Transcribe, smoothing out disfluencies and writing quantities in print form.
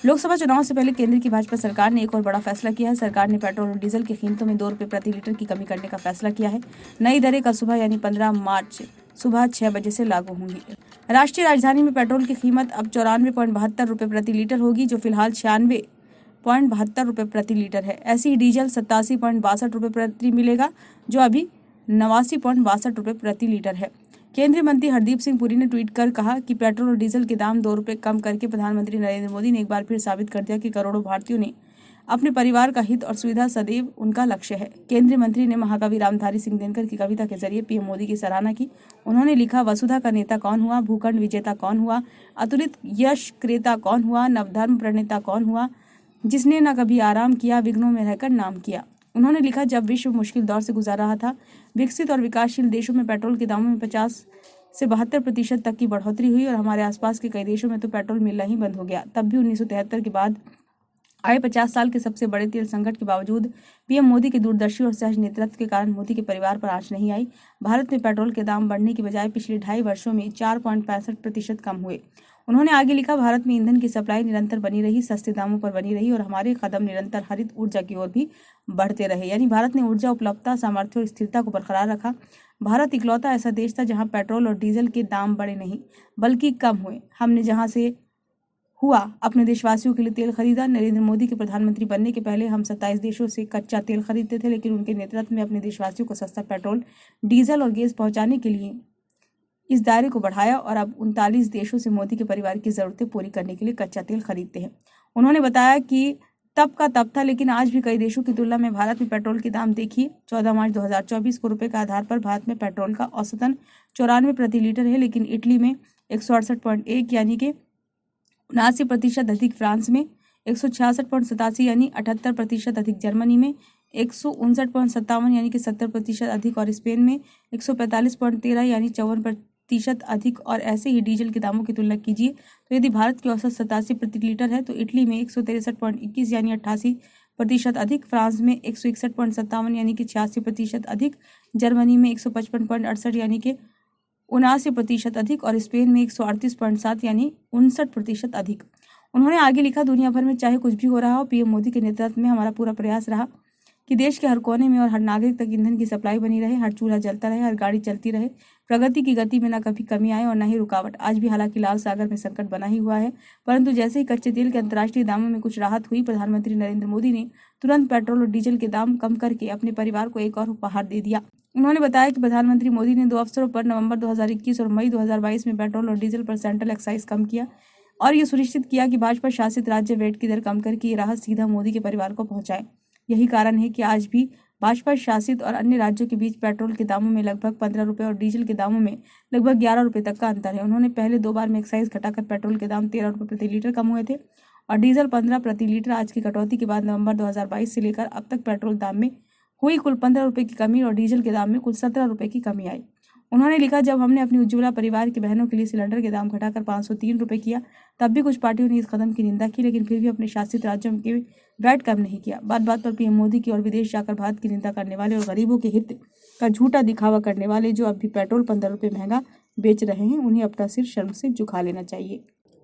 लोकसभा चुनाव से पहले केंद्र की भाजपा सरकार ने एक और बड़ा फैसला किया है। सरकार ने पेट्रोल और डीजल की कीमतों में 2 रुपये प्रति लीटर की कमी करने का फैसला किया है। नई दरें कल सुबह यानी 15 मार्च सुबह 6 बजे से लागू होंगी। राष्ट्रीय राजधानी में पेट्रोल की कीमत अब 94.72 रुपये प्रति लीटर होगी, जो फिलहाल 96.72 रुपये प्रति लीटर है। ऐसे ही डीजल 87.62 रुपये प्रति मिलेगा, जो अभी 89.62 रुपये प्रति लीटर है। केंद्रीय मंत्री हरदीप सिंह पुरी ने ट्वीट कर कहा कि पेट्रोल और डीजल के दाम 2 रुपये कम करके प्रधानमंत्री नरेंद्र मोदी ने एक बार फिर साबित कर दिया कि करोड़ों भारतीयों ने अपने परिवार का हित और सुविधा सदैव उनका लक्ष्य है। केंद्रीय मंत्री ने महाकवि रामधारी सिंह दिनकर की कविता के जरिए पीएम मोदी की सराहना की। उन्होंने लिखा, वसुधा का नेता कौन हुआ, भूखंड विजेता कौन हुआ, अतुलित यश क्रेता कौन हुआ, नवधर्म प्रणेता कौन हुआ, जिसने न कभी आराम किया, विघ्नों में रहकर नाम किया। उन्होंने लिखा, जब विश्व मुश्किल दौर से गुजर रहा था, विकसित और विकासशील देशों में पेट्रोल के दामों में 50 से 72% तक की बढ़ोतरी हुई और हमारे आसपास के कई देशों में तो पेट्रोल मिलना ही बंद हो गया। तब भी 1973 के बाद आए 50 साल के सबसे बड़े तेल संकट के बावजूद पीएम मोदी के दूरदर्शी और सहज नेतृत्व के कारण मोदी के परिवार पर आंच नहीं आई। भारत में पेट्रोल के दाम बढ़ने की बजाय पिछले 2.5 वर्षों में 4.65% कम हुए। उन्होंने आगे लिखा, भारत में ईंधन की सप्लाई निरंतर बनी रही, सस्ते दामों पर बनी रही और हमारे कदम निरंतर हरित ऊर्जा की ओर भी बढ़ते रहे। यानी भारत ने ऊर्जा उपलब्धता, सामर्थ्य और स्थिरता को बरकरार रखा। भारत इकलौता ऐसा देश था जहां पेट्रोल और डीजल के दाम बढ़े नहीं बल्कि कम हुए। हमने जहां से हुआ अपने देशवासियों के लिए तेल खरीदा। नरेंद्र मोदी के प्रधानमंत्री बनने के पहले हम 27 देशों से कच्चा तेल खरीदते थे, लेकिन उनके नेतृत्व में अपने देशवासियों को सस्ता पेट्रोल, डीजल और गैस पहुंचाने के लिए इस दायरे को बढ़ाया और अब 39 देशों से मोदी के परिवार की जरूरतें पूरी करने के लिए कच्चा तेल खरीदते हैं। उन्होंने बताया कि तब का तब था, लेकिन आज भी कई देशों की तुलना में भारत में पेट्रोल के दाम देखिए। 14 मार्च 2024 को रुपए के आधार पर भारत में पेट्रोल का औसतन 94 प्रति लीटर है, लेकिन इटली में 168.1 यानी कि 79% अधिक, फ्रांस में 166.87 यानी 78% अधिक, जर्मनी में 159.57 यानी कि 70% अधिक और स्पेन में 145.13 यानी 54% अधिक। और ऐसे ही डीजल के दामों की तुलना कीजिए तो यदि भारत की औसत 87 प्रति लीटर है तो इटली में 163.21 यानी 88% अधिक, फ्रांस में 161.57 यानी कि 86% अधिक, जर्मनी में 155.68 यानी कि 79% अधिक और स्पेन में 138.7 यानी 59% अधिक। उन्होंने आगे लिखा, दुनिया भर में चाहे कुछ भी हो रहा हो, पीएम मोदी के नेतृत्व में हमारा पूरा प्रयास रहा कि देश के हर कोने में और हर नागरिक तक ईंधन की सप्लाई बनी रहे, हर चूल्हा जलता रहे, हर गाड़ी चलती रहे, प्रगति की गति में न कभी कमी आए और न ही रुकावट। आज भी हालांकि लाल सागर में संकट बना ही हुआ है, परंतु जैसे ही कच्चे तेल के अंतर्राष्ट्रीय दामों में कुछ राहत हुई, प्रधानमंत्री नरेंद्र मोदी ने तुरंत पेट्रोल और डीजल के दाम कम करके अपने परिवार को एक और उपहार दे दिया। उन्होंने बताया कि प्रधानमंत्री मोदी ने 2 अवसरों पर नवंबर 2021 और मई 2022 में पेट्रोल और डीजल पर सेंट्रल एक्साइज कम किया और ये सुनिश्चित किया कि भाजपा शासित राज्य वैट की दर कम करके ये राहत सीधा मोदी के परिवार को पहुंचाए। यही कारण है कि आज भी भाजपा शासित और अन्य राज्यों के बीच पेट्रोल के दामों में लगभग 15 रुपये और डीजल के दामों में लगभग 11 रुपये तक का अंतर है। उन्होंने पहले 2 बार में एक्साइज घटाकर पेट्रोल के दाम 13 रुपये प्रति लीटर कम हुए थे और डीजल 15 प्रति लीटर। आज की कटौती के बाद नवंबर 2022 से लेकर अब तक पेट्रोल दाम में हुई कुल 15 रुपये की कमी और डीजल के दाम में कुल 17 रुपये की कमी आई। उन्होंने लिखा, जब हमने अपनी उज्ज्वला परिवार की बहनों के लिए सिलेंडर के दाम घटाकर 503 रुपये किया, तब भी कुछ पार्टियों ने इस कदम की निंदा की, लेकिन फिर भी अपने शासित राज्यों के वैट कम नहीं किया। बात बात पर पीएम मोदी की और विदेश जाकर भारत की निंदा करने वाले और गरीबों के हित का झूठा दिखावा करने वाले जो अब भी पेट्रोल 15 रुपये महंगा बेच रहे हैं, उन्हें अपना सिर शर्म से झुका लेना चाहिए।